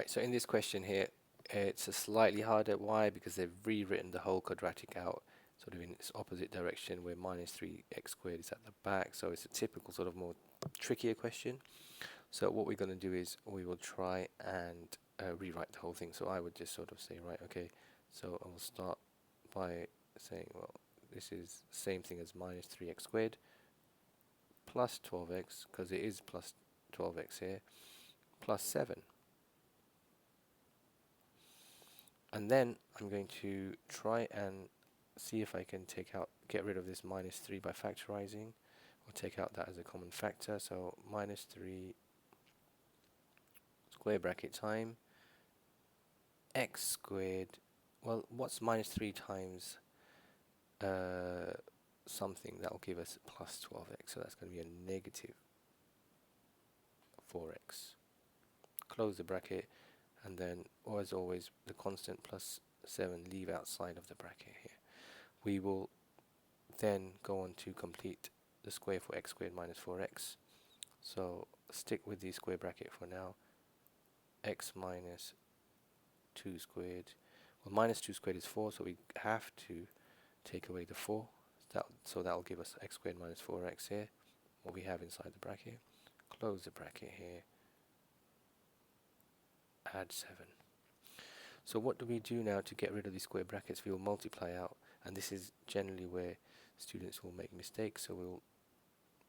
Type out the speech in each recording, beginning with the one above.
Right, so in this question here, it's a slightly harder. Why? Because they've rewritten the whole quadratic out sort of in its opposite direction, where minus 3x squared is at the back. So it's a typical sort of more trickier question. So what we're going to do is we will try and rewrite the whole thing. So I would just sort of say, right, okay, so I will start by saying, well, this is the same thing as minus 3x squared plus 12x, because it is plus 12x here, plus 7. And then I'm going to try and see if I can get rid of this minus 3 by factorizing, or take out that as a common factor. So minus 3 square bracket time x squared. Well, what's minus 3 times something? That will give us plus 12x. So that's going to be a negative 4x. Close the bracket, and then, or as always, the constant plus 7 leave outside of the bracket here. We will then go on to complete the square for x squared minus 4x. So stick with the square bracket for now. X minus 2 squared. Well, minus 2 squared is 4, so we have to take away the 4. So that will give us x squared minus 4x here, what we have inside the bracket. Close the bracket here. Add 7. So what do we do now to get rid of these square brackets? We will multiply out, and this is generally where students will make mistakes. So we'll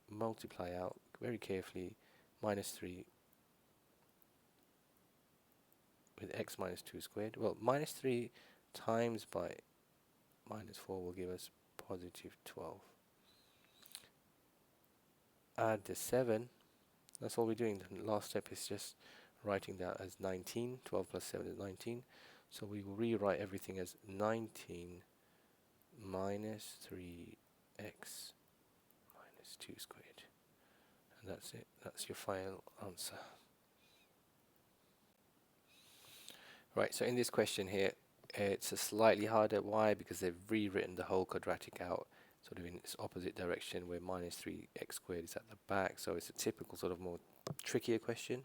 multiply out very carefully minus 3 with x minus 2 squared. Well, minus 3 times by minus 4 will give us positive 12. Add the 7. That's all we're doing. The last step is just writing that as 19. 12 plus 7 is 19. So we will rewrite everything as 19 minus 3x minus 2 squared. And that's it. That's your final answer. Right, so in this question here, it's a slightly harder. Why? Because they've rewritten the whole quadratic out sort of in its opposite direction, where minus 3x squared is at the back. So it's a typical sort of more trickier question.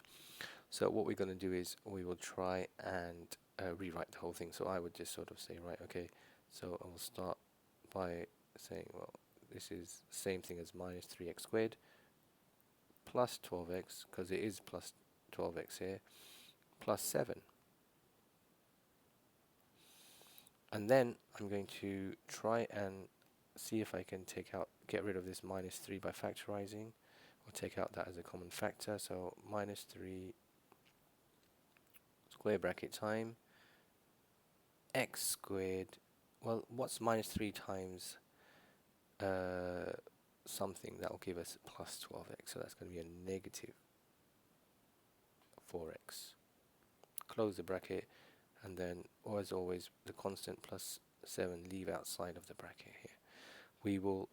So what we're going to do is we will try and rewrite the whole thing. So I would just sort of say, right, okay, so I will start by saying, well, this is the same thing as minus 3x squared plus 12x, because it is plus 12x here, plus 7. And then I'm going to try and see if I can get rid of this minus 3 by factorizing, or take out that as a common factor. So minus 3 square bracket time x squared. Well, what's minus 3 times something? That will give us plus 12x. So that's going to be a negative 4x. Close the bracket, and then, or as always, the constant plus 7 leave outside of the bracket here. We will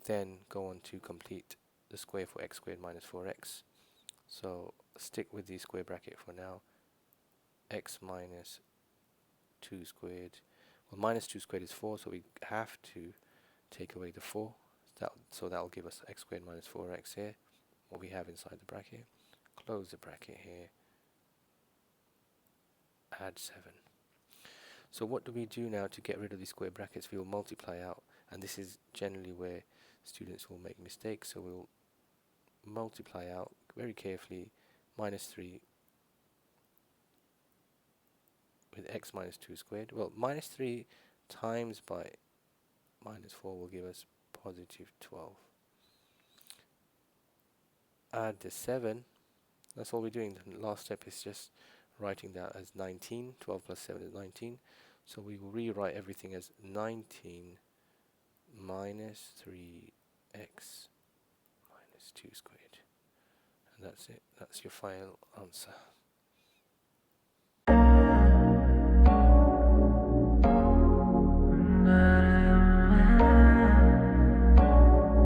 then go on to complete the square for x squared minus 4x. So stick with the square bracket for now. X minus 2 squared. Well, minus 2 squared is 4, so we have to take away the 4. So that will give us x squared minus 4x here, what we have inside the bracket. Close the bracket here. Add 7. So what do we do now to get rid of these square brackets? We will multiply out, and this is generally where students will make mistakes. So we'll multiply out very carefully minus 3 with x minus 2 squared. Well, minus 3 times by minus 4 will give us positive 12. Add the 7. That's all we're doing. The last step is just writing that as 19. 12 plus 7 is 19. So we will rewrite everything as 19 minus 3x minus 2 squared. And that's it. That's your final answer.